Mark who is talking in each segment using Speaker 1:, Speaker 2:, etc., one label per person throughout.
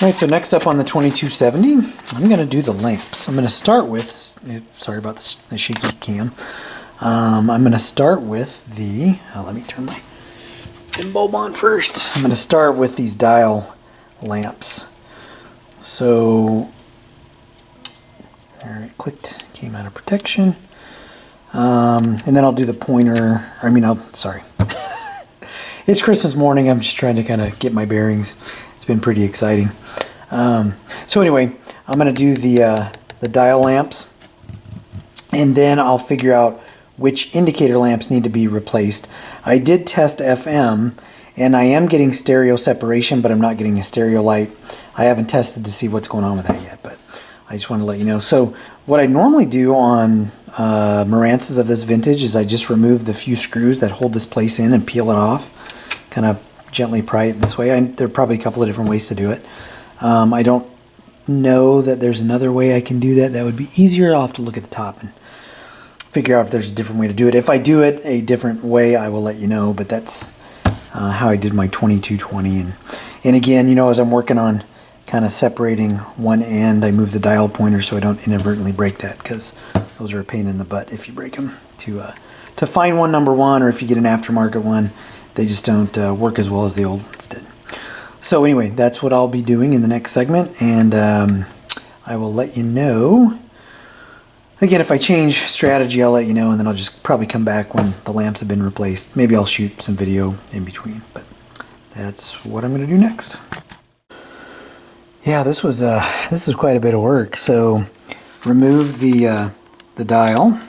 Speaker 1: Alright, so next up on the 2270, I'm going to do the lamps. I'm going to start with, sorry about the shaky cam, I'm going to start with the, let me turn my dim bulb on first. I'm going to start with these dial lamps. So, alright, clicked, came out of protection. And then I'll do the pointer, sorry. It's Christmas morning, I'm just trying to kind of get my bearings. It's been pretty exciting. So anyway, I'm going to do the dial lamps, and then I'll figure out which indicator lamps need to be replaced. I did test FM, and I am getting stereo separation, but I'm not getting a stereo light. I haven't tested to see what's going on with that yet, but I just want to let you know. So what I normally do on Marantz's of this vintage is I just remove the few screws that hold this place in and peel it off. Kind of gently pry it this way. There are probably a couple of different ways to do it. I don't know that there's another way I can do that. That would be easier. I'll have to look at the top and figure out if there's a different way to do it. If I do it a different way, I will let you know, but that's how I did my 2220. And again, you know, as I'm working on kind of separating one end, I move the dial pointer so I don't inadvertently break that, because those are a pain in the butt if you break them. To find one number one, or if you get an aftermarket one, they just don't work as well as the old ones did. So anyway, that's what I'll be doing in the next segment, and I will let you know. Again, if I change strategy, I'll let you know, and then I'll just probably come back when the lamps have been replaced. Maybe I'll shoot some video in between, but that's what I'm going to do next. Yeah, this was quite a bit of work. So, remove the dial.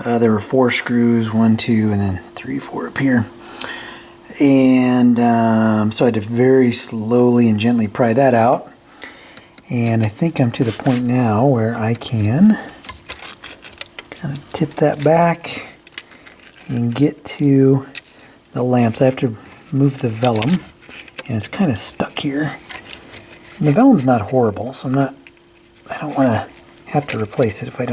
Speaker 1: There were 4 screws, 1, 2, and then 3, 4 up here. And so I had to very slowly and gently pry that out. And I think I'm to the point now where I can kind of tip that back and get to the lamps. I have to move the vellum, and it's kind of stuck here. And the vellum's not horrible, so I don't want to have to replace it if I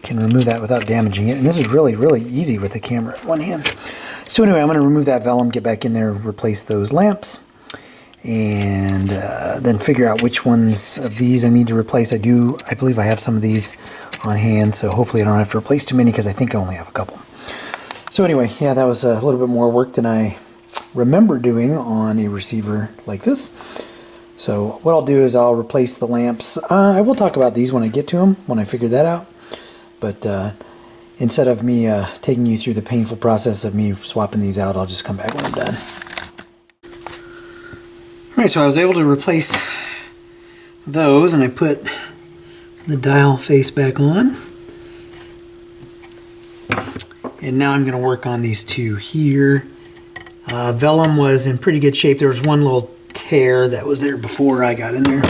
Speaker 1: can remove that without damaging it. And this is really, really easy with the camera in one hand. So anyway, I'm going to remove that vellum, get back in there, replace those lamps, and then figure out which ones of these I need to replace. I believe I have some of these on hand, so hopefully I don't have to replace too many, because I think I only have a couple. So anyway, yeah, that was a little bit more work than I remember doing on a receiver like this. So what I'll do is I'll replace the lamps. I will talk about these when I get to them, when I figure that out. But instead of me taking you through the painful process of me swapping these out, I'll just come back when I'm done. Alright, so I was able to replace those, and I put the dial face back on. And now I'm going to work on these two here. Vellum was in pretty good shape. There was one little tear that was there before I got in there,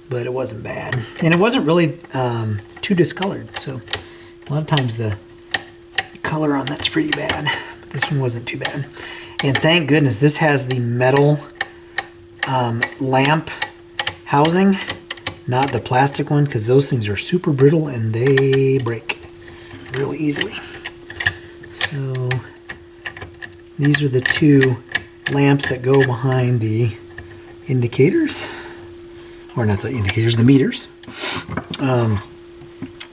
Speaker 1: but it wasn't bad. And it wasn't really too discolored, so a lot of times the color on that's pretty bad, but this one wasn't too bad. And thank goodness this has the metal lamp housing, not the plastic one, because those things are super brittle and they break really easily. So these are the 2 lamps that go behind the indicators, or not the indicators, the meters.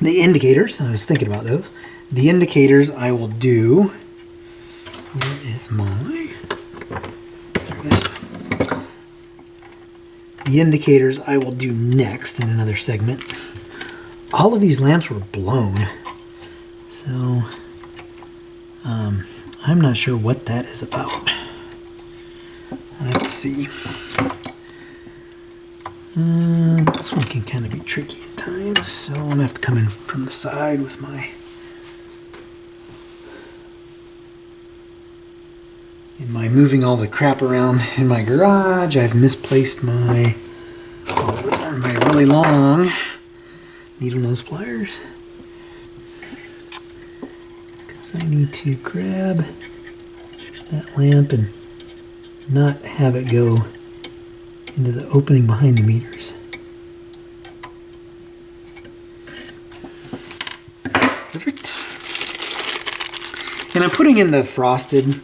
Speaker 1: The indicators, I was thinking about those. The indicators I will do, where is my, there it is. The indicators I will do next in another segment. All of these lamps were blown, so I'm not sure what that is about. I have to see. This one can kind of be tricky at times, so I'm going to have to come in from the side with my... In my moving all the crap around in my garage, I've misplaced my really long needle nose pliers, because I need to grab that lamp and not have it go into the opening behind the meters. Perfect. And I'm putting in the frosted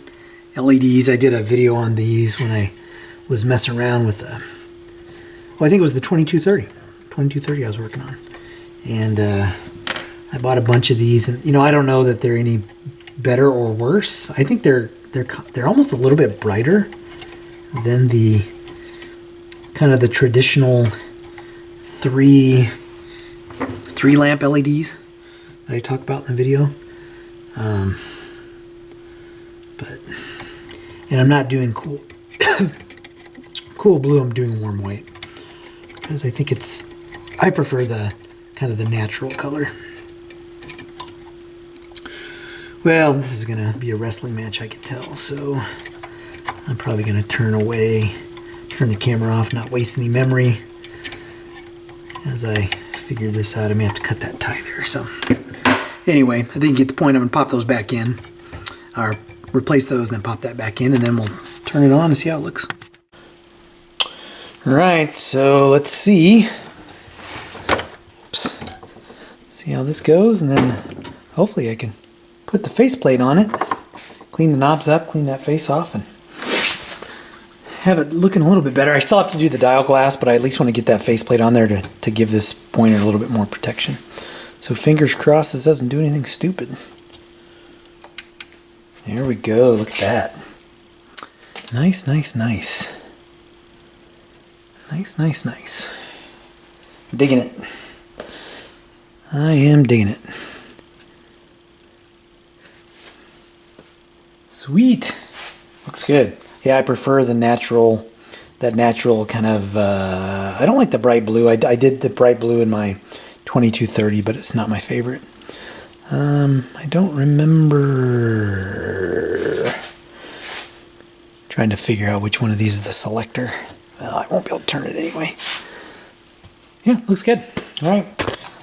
Speaker 1: LEDs. I did a video on these when I was messing around with the, well, I think it was the 2230 I was working on. And I bought a bunch of these, and you know, I don't know that they're any better or worse. I think they're almost a little bit brighter than the kind of the traditional three lamp LEDs that I talk about in the video. And I'm not doing cool blue, I'm doing warm white, because I think I prefer the kind of the natural color. Well, this is gonna be a wrestling match, I can tell, so I'm probably gonna turn the camera off, not waste any memory. As I figure this out, I may have to cut that tie there. So anyway, I think you get the point. I'm gonna pop those back in, or replace those, and then pop that back in, and then we'll turn it on and see how it looks. All right, so let's see. Oops. See how this goes, and then hopefully I can put the faceplate on it, clean the knobs up, clean that face off, and have it looking a little bit better. I still have to do the dial glass, but I at least want to get that faceplate on there to give this pointer a little bit more protection. So fingers crossed this doesn't do anything stupid. There we go, look at that. Nice, nice, nice. Nice, nice, nice. I'm digging it. I am digging it. Sweet. Looks good. Yeah, I prefer the natural, that natural kind of, I don't like the bright blue. I did the bright blue in my 2230, but it's not my favorite. I don't remember trying to figure out which one of these is the selector. Well, I won't be able to turn it anyway. Yeah, looks good. All right,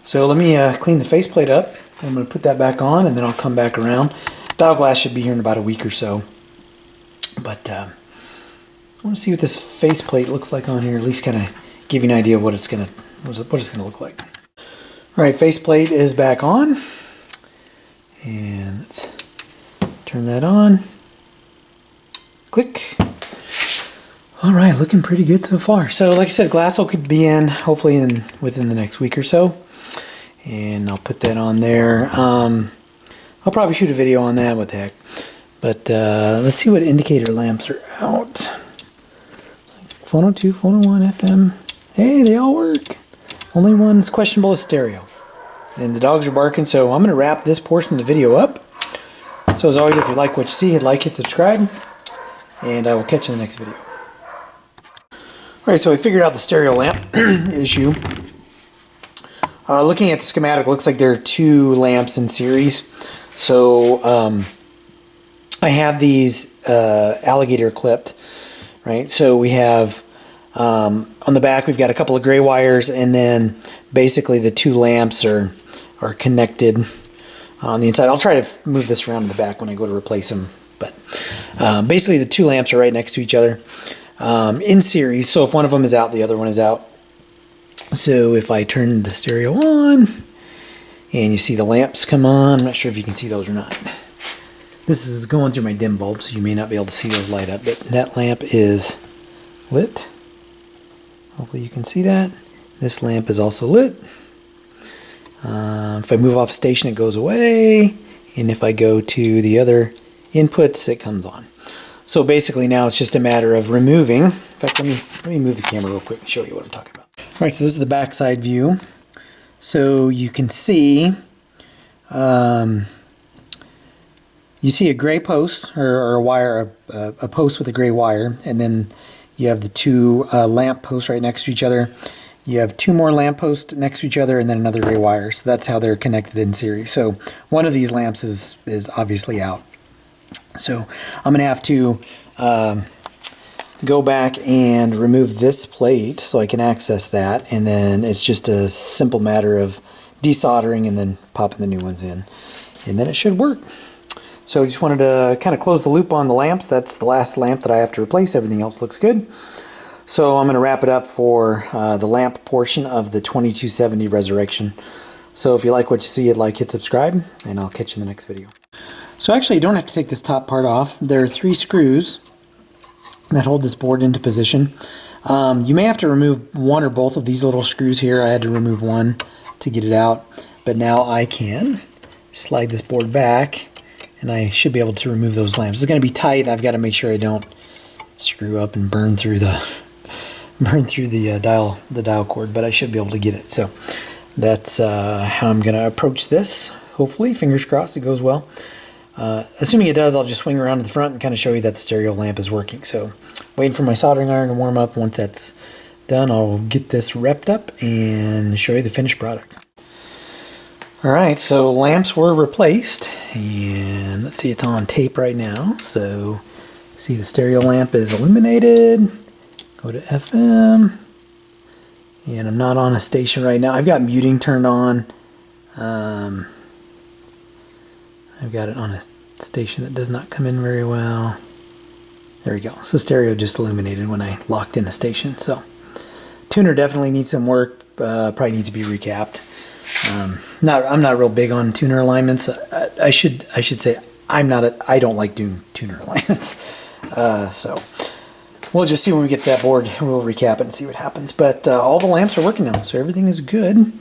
Speaker 1: so let me clean the faceplate up. I'm going to put that back on, and then I'll come back around. Dial glass should be here in about a week or so. But I want to see what this faceplate looks like on here. At least kind of give you an idea of what it's gonna look like. All right, faceplate is back on, and let's turn that on. Click. All right, looking pretty good so far. So, like I said, glass could be in hopefully within the next week or so, and I'll put that on there. I'll probably shoot a video on that. What the heck? But let's see what indicator lamps are out. Phono 2, Phono 1, FM. Hey, they all work. Only one's questionable is stereo. And the dogs are barking, so I'm going to wrap this portion of the video up. So as always, if you like what you see, hit like, hit subscribe, and I will catch you in the next video. Alright, so I figured out the stereo lamp issue. Looking at the schematic, it looks like there are two lamps in series. So I have these alligator clipped, right? So we have on the back we've got a couple of gray wires, and then basically the two lamps are connected on the inside. I'll try to move this around in the back when I go to replace them, but basically the two lamps are right next to each other in series. So if one of them is out, the other one is out. So if I turn the stereo on and you see the lamps come on, I'm not sure if you can see those or not. This is going through my dim bulb, so you may not be able to see those light up, but that lamp is lit. Hopefully you can see that. This lamp is also lit. If I move off station, it goes away, and if I go to the other inputs, it comes on. So basically now it's just a matter of removing. In fact, let me move the camera real quick and show you what I'm talking about. All right, so this is the backside view. So you can see you see a gray post or a wire, a post with a gray wire, and then you have the two lamp posts right next to each other. You have two more lamp posts next to each other, and then another gray wire. So that's how they're connected in series. So one of these lamps is obviously out. So I'm going to have to go back and remove this plate so I can access that, and then it's just a simple matter of desoldering and then popping the new ones in, and then it should work. So I just wanted to kind of close the loop on the lamps. That's the last lamp that I have to replace. Everything else looks good. So I'm going to wrap it up for the lamp portion of the 2270 Resurrection. So if you like what you see, hit subscribe, and I'll catch you in the next video. So actually you don't have to take this top part off. There are 3 screws that hold this board into position. You may have to remove one or both of these little screws here. I had to remove one to get it out, but now I can slide this board back and I should be able to remove those lamps. It's going to be tight. I've got to make sure I don't screw up and burn through the dial cord, but I should be able to get it. So that's how I'm going to approach this. Hopefully, fingers crossed, it goes well. Assuming it does, I'll just swing around to the front and kind of show you that the stereo lamp is working. So waiting for my soldering iron to warm up. Once that's done, I'll get this repped up and show you the finished product. Alright, so lamps were replaced, and let's see, it's on tape right now. So see, the stereo lamp is illuminated. Go to FM, and I'm not on a station right now. I've got muting turned on. I've got it on a station that does not come in very well. There we go. So stereo just illuminated when I locked in the station. So tuner definitely needs some work. Probably needs to be recapped. I'm not real big on tuner alignments. I should say I don't like doing tuner alignments. So we'll just see when we get to that board. We'll recap it and see what happens. But all the lamps are working now, so everything is good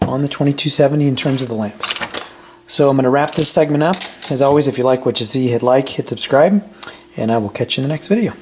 Speaker 1: on the 2270 in terms of the lamps. So I'm going to wrap this segment up. As always, if you like what you see, hit like, hit subscribe, and I will catch you in the next video.